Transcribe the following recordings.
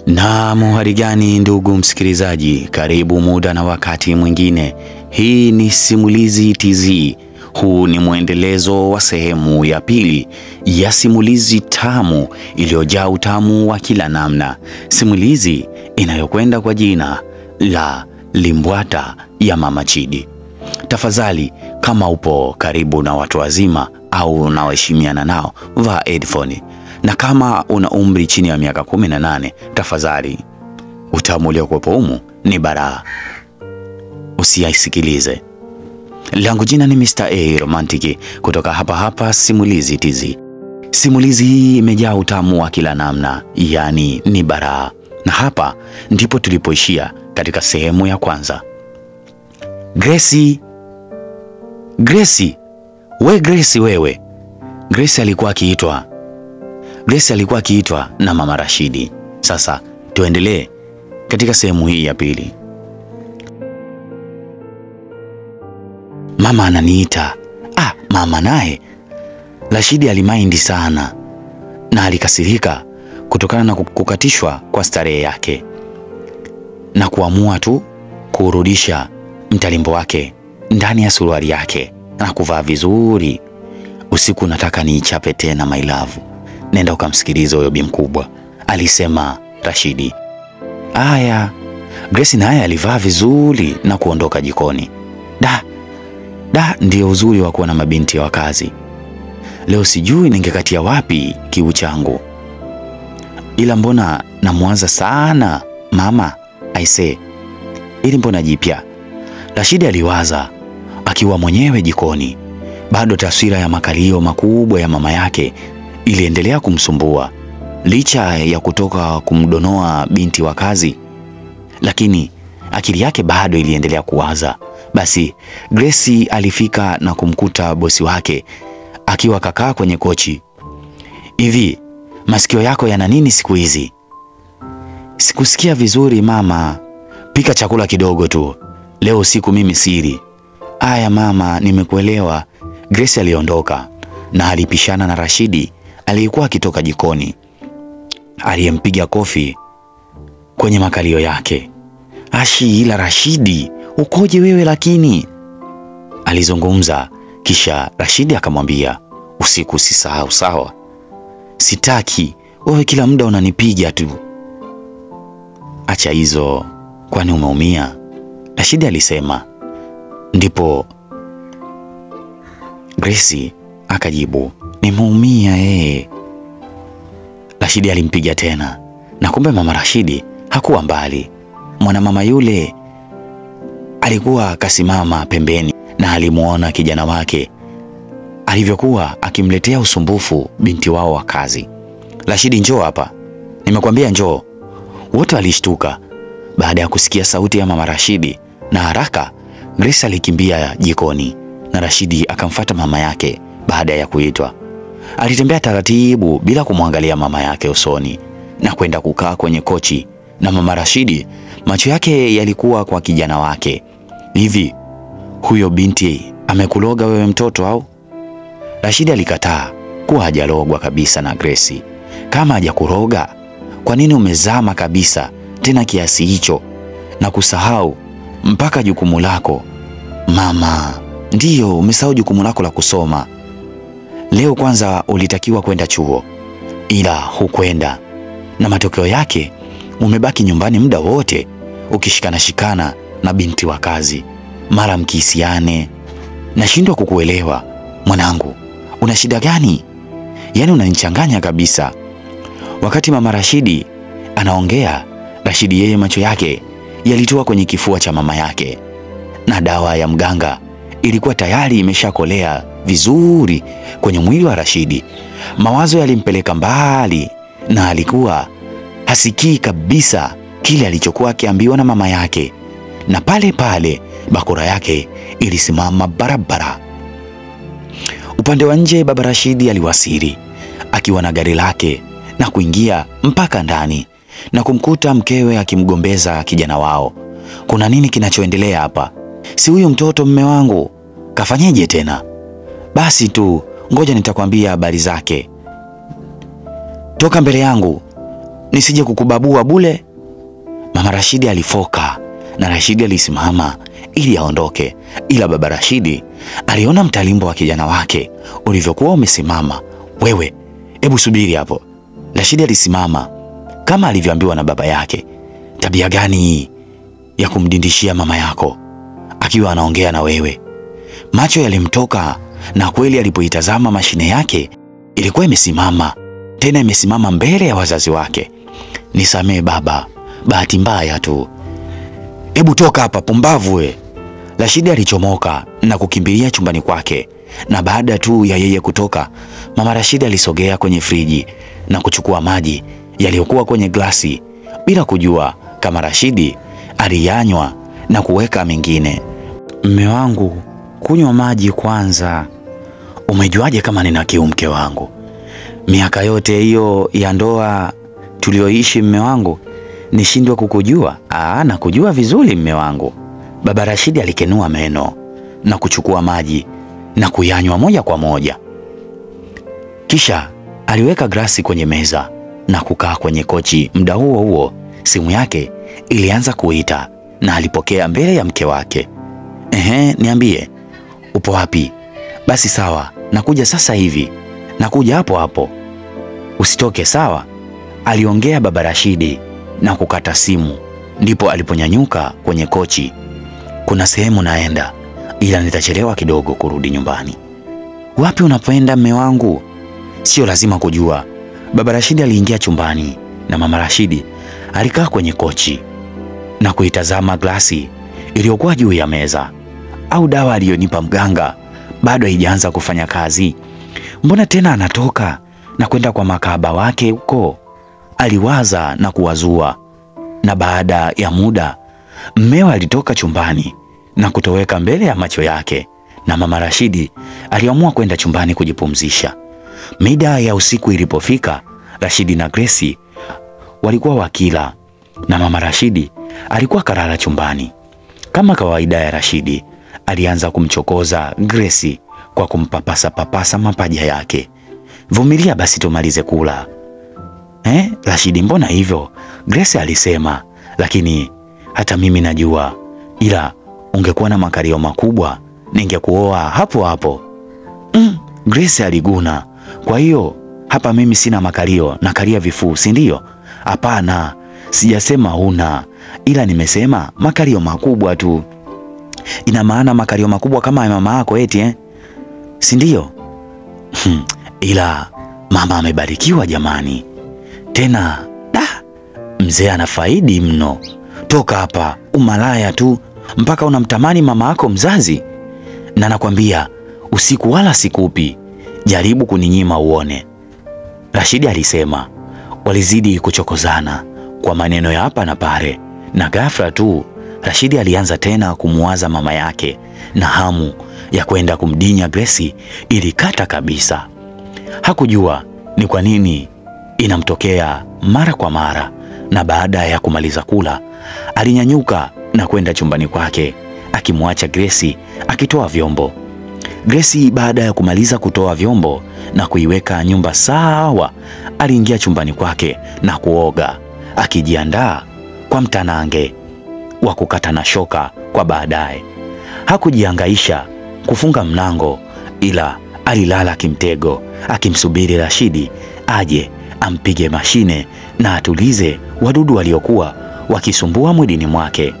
Na muhari gani ndugu msikilizaji, karibu muda na wakati mwingine. Hii ni Simulizi TZ. Huu ni mwendelezo wa sehemu ya pili ya simulizi tamu iliyojaa utamu wa kila namna. Simulizi inayokwenda kwa jina la Limbwata ya Mama Chidi. Tafadhali, kama upo karibu na watu wazima au unaoheshimiana nao, vaa headphone. Na kama una umri chini ya miaka 18, tafadhali, utamu uliokuwepo humu ni baraa, usiaisikilize. Langu jina ni Mr. A Romantic kutoka hapa Simulizi TZ. Simulizi hii imejaa utamu wa kila namna, yani ni baraa. Na hapa ndipo tulipoishia katika sehemu ya kwanza. Gracie, wewe. Gracie alikuwa akiitwa na Mama Rashidi. Sasa tuendelee katika sehemu hii ya pili. Mama ananiita. Mama naye. Rashidi alimaindi sana na alikasirika kutokana na kukatishwa kwa starehe yake na kuamua tu kurudisha mtalimbo wake ndani ya suruali yake na kuvaa vizuri. Usiku nataka niichape tena my love. Nenda ukamsikilize huyo bi mkubwa, alisema Rashidi. Aya, Gracie naye alivaa vizuri na kuondoka jikoni. Ndio uzuri wa kuwa na mabinti wa kazi. Leo sijui ningekatia wapi kiu changu, ila mbona namwaza sana mama. Aise, ili mbona jipya? Rashidi aliwaza akiwa mwenyewe jikoni. Bado taswira ya makalio makubwa ya mama yake iliendelea kumsumbua licha ya kutoka kumdonoa binti wa kazi, lakini akili yake bado iliendelea kuwaza. Basi Gracie alifika na kumkuta bosi wake akiwa kakaa kwenye kochi. Hivi masikio yako yana nini siku hizi? Sikusikia vizuri mama. Pika chakula kidogo tu, leo usiku mimi siri. Aya mama, nimekuelewa. Gracie aliondoka na alipishana na Rashidi aliyekuwa akitoka jikoni, aliyempiga kofi kwenye makalio yake. Ila Rashidi, ukoje wewe lakini? Alizungumza, kisha Rashidi akamwambia, usiku usisahau sawa? Sitaki, wewe kila muda unanipiga tu. Acha hizo, kwani umeumia? Rashidi alisema. Ndipo Gracie akajibu, nimeumia Rashidi alimpiga tena, na kumbe Mama Rashidi hakuwa mbali. Mwanamama yule alikuwa kasimama pembeni na alimuona kijana wake alivyokuwa akimletea usumbufu binti wao wa kazi. Rashidi, njoo hapa, nimekwambia njoo. Wote walishtuka baada ya kusikia sauti ya Mama Rashidi, na haraka Gracie alikimbia jikoni na Rashidi akamfuata mama yake. Baada ya kuitwa, alitembea taratibu bila kumwangalia mama yake usoni na kwenda kukaa kwenye kochi, na Mama Rashidi macho yake yalikuwa kwa kijana wake. Hivi huyo binti amekuloga wewe mtoto au? Rashidi alikataa kuwa hajalogwa kabisa na Gracie. Kama hajakuroga, kwa nini umezama kabisa tena kiasi hicho na kusahau mpaka jukumu lako? Mama, ndiyo umesahau jukumu lako la kusoma. Leo kwanza ulitakiwa kwenda chuo, ila hukwenda, na matokeo yake umebaki nyumbani muda wote ukishikana na binti wa kazi, mara mkisiane. Nashindwa kukuelewa mwanangu, una shida gani? Yaani unanichanganya kabisa. Wakati Mama Rashidi anaongea, Rashidi yeye macho yake yalitua kwenye kifua cha mama yake, na dawa ya mganga ilikuwa tayari imeshakolea vizuri kwenye mwili wa Rashidi. Mawazo yalimpeleka mbali na alikuwa hasikii kabisa kile alichokuwa akiambiwa na mama yake, na pale pale bakora yake ilisimama barabara. Upande wa nje baba Rashidi aliwasili akiwa na gari lake na kuingia mpaka ndani na kumkuta mkewe akimgombeza kijana wao. Kuna nini kinachoendelea hapa? Si huyu mtoto mme wangu kafanyeje tena? Basi tu ngoja nitakwambia habari zake. Toka mbele yangu, nisije kukubabua bule. Mama Rashidi alifoka na Rashidi alisimama ili aondoke, ila baba Rashidi aliona mtalimbo wa kijana wake ulivyokuwa umesimama. Wewe, hebu subiri hapo. Rashidi alisimama kama alivyoambiwa na baba yake. Tabia gani hii ya kumdindishia mama yako akiwa anaongea na wewe? Macho yalimtoka na kweli alipoitazama mashine yake ilikuwa imesimama, tena imesimama mbele ya wazazi wake. Nisamee baba, bahati mbaya tu. Hebu toka hapa pumbavu we. Rashidi alichomoka na kukimbilia chumbani kwake, na baada tu ya yeye kutoka, mama Rashidi alisogea kwenye friji na kuchukua maji yaliyokuwa kwenye glasi bila kujua kama Rashidi aliyanywa na kuweka mengine. Mme wangu, kunywa maji kwanza. Umejuaje kama nina kiu mke wangu? Miaka yote hiyo ya ndoa tulioishi mme wangu, nishindwe kukujua? Na kujua vizuri mme wangu. Baba Rashidi alikenua meno na kuchukua maji na kuyanywa moja kwa moja. Kisha aliweka glasi kwenye meza na kukaa kwenye kochi. Muda huo huo simu yake ilianza kuita na alipokea mbele ya mke wake. Niambie, upo wapi? Basi sawa, nakuja sasa hivi. Nakuja hapo hapo. Usitoke sawa? Aliongea baba Rashidi na kukata simu. Ndipo aliponyanyuka kwenye kochi. Kuna sehemu naenda, ila nitachelewa kidogo kurudi nyumbani. Wapi unapoenda mme wangu? Sio lazima kujua. Baba Rashidi aliingia chumbani na mama Rashidi alikaa kwenye kochi na kuitazama glasi iliyokuwa juu ya meza. Au dawa aliyonipa mganga bado haijaanza kufanya kazi? Mbona tena anatoka na kwenda kwa makahaba wake huko? Aliwaza na kuwazua. Na baada ya muda mmeo alitoka chumbani na kutoweka mbele ya macho yake, na mama Rashidi aliamua kwenda chumbani kujipumzisha. Mida ya usiku ilipofika, Rashidi na Grace walikuwa wakila na mama Rashidi alikuwa kalala chumbani. Kama kawaida ya Rashidi, alianza kumchokoza Grace kwa kumpapasa mapaja yake. Vumilia basi tumalize kula. Rashidi, mbona hivyo? Grace alisema, lakini hata mimi najua, ila ungekuwa na makalio makubwa ningekuoa hapo hapo. Grace aliguna. Kwa hiyo hapa mimi sina makalio, nakalia vifuu, si ndio? Hapana, sijasema huna, ila nimesema makalio makubwa tu. Ina maana makalio makubwa kama ya mama yako eti si ndio? Ila mama amebarikiwa jamani. Tena mzee anafaidi mno. Toka hapa, umalaya tu mpaka unamtamani mama yako mzazi. Na nakwambia usiku wala sikupi, jaribu kuninyima uone. Rashidi alisema. Walizidi kuchokozana kwa maneno ya hapa na pale, na ghafla tu Rashidi alianza tena kumuwaza mama yake, na hamu ya kwenda kumdinya Grace ilikata kabisa. Hakujua ni kwa nini inamtokea mara kwa mara, na baada ya kumaliza kula alinyanyuka na kwenda chumbani kwake akimwacha Grace akitoa vyombo. Grace baada ya kumaliza kutoa vyombo na kuiweka nyumba sawa, aliingia chumbani kwake na kuoga, akijiandaa kwa mtanange wa kukata na shoka kwa baadaye. Hakujihangaisha kufunga mlango, ila alilala kimtego akimsubiri Rashidi aje ampige mashine na atulize wadudu waliokuwa wakisumbua mwilini mwake.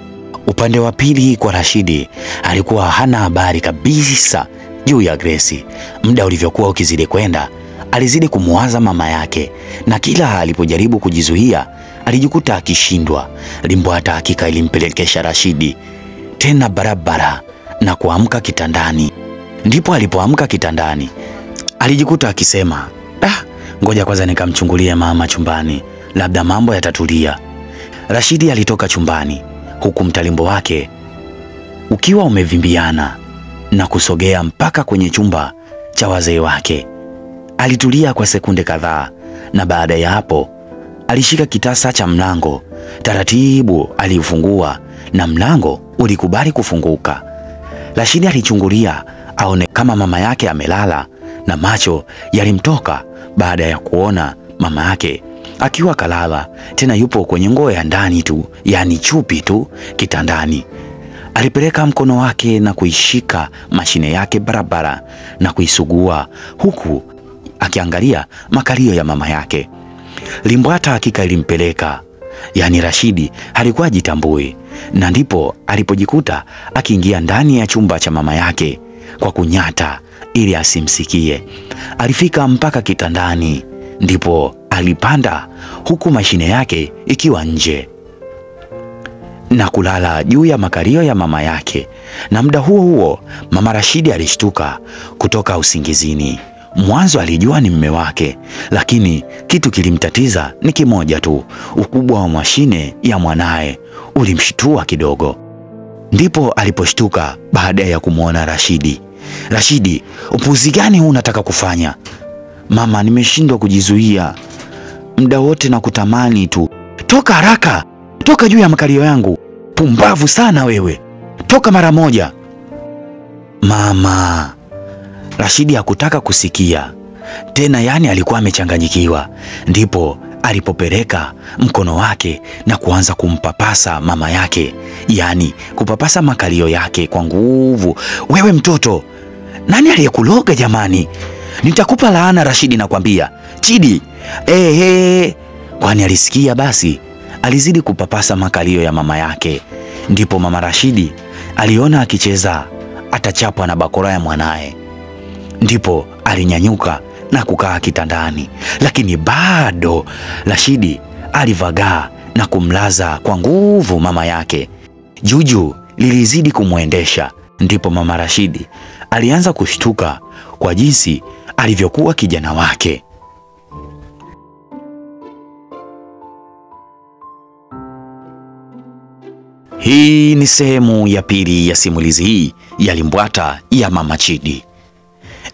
Upande wa pili kwa Rashidi, alikuwa hana habari kabisa juu ya Grace. Muda ulivyokuwa ukizidi kwenda, alizidi kumuwaza mama yake, na kila alipojaribu kujizuia alijikuta akishindwa. Limbwata hakika ilimpelekesha Rashidi tena barabara na kuamka kitandani. Ndipo alipoamka kitandani alijikuta akisema, ngoja kwanza nikamchungulie mama chumbani, labda mambo yatatulia. Rashidi alitoka chumbani huku mtalimbo wake ukiwa umevimbiana na kusogea mpaka kwenye chumba cha wazee wake. Alitulia kwa sekunde kadhaa, na baada ya hapo alishika kitasa cha mlango. Taratibu aliufungua na mlango ulikubali kufunguka. Rashidi alichungulia aone kama mama yake amelala, na macho yalimtoka baada ya kuona mama yake akiwa kalala, tena yupo kwenye nguo ya ndani tu, yani chupi tu kitandani. Alipeleka mkono wake na kuishika mashine yake barabara na kuisugua huku akiangalia makalio ya mama yake. Limbwata hakika ilimpeleka, yani Rashidi alikuwa jitambui, na ndipo alipojikuta akiingia ndani ya chumba cha mama yake kwa kunyata ili asimsikie. Alifika mpaka kitandani, ndipo alipanda huku mashine yake ikiwa nje na kulala juu ya makalio ya mama yake. Na muda huo huo mama Rashidi alishtuka kutoka usingizini. Mwanzo alijua ni mume wake, lakini kitu kilimtatiza ni kimoja tu, ukubwa wa mashine ya mwanae ulimshtua kidogo. Ndipo aliposhtuka baada ya kumwona Rashidi. Rashidi, upuuzi gani huu unataka kufanya? Mama, nimeshindwa kujizuia, muda wote na kutamani tu. Toka haraka, toka juu ya makalio yangu. Pumbavu sana wewe, toka mara moja. Mama. Rashidi hakutaka kusikia tena, yani alikuwa amechanganyikiwa. Ndipo alipopeleka mkono wake na kuanza kumpapasa mama yake, yani kupapasa makalio yake kwa nguvu. Wewe mtoto, nani aliyekuloga jamani? Nitakupa laana Rashidi, nakwambia. Chidi, kwani alisikia? Basi alizidi kupapasa makalio ya mama yake. Ndipo mama Rashidi aliona akicheza atachapwa na bakora ya mwanae. Ndipo alinyanyuka na kukaa kitandani, lakini bado Rashidi alivagaa na kumlaza kwa nguvu mama yake. Juju lilizidi kumwendesha. Ndipo mama Rashidi alianza kushtuka kwa jinsi alivyokuwa kijana wake. Hii ni sehemu ya pili ya simulizi hii ya Limbwata ya mama Chidi.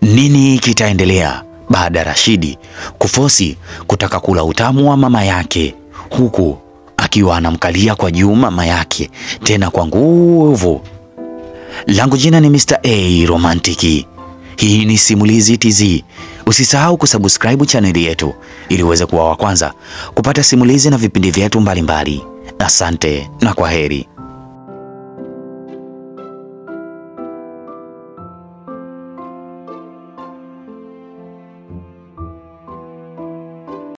Nini kitaendelea baada ya Rashidi kufosi kutaka kula utamu wa mama yake, huku akiwa anamkalia kwa juu mama yake tena kwa nguvu? Langu jina ni Mr. A Romantiki. Hii ni Simulizi TZ. Usisahau kusubscribe channel yetu ili uweze kuwa wa kwanza kupata simulizi na vipindi vyetu mbalimbali. Asante na kwaheri.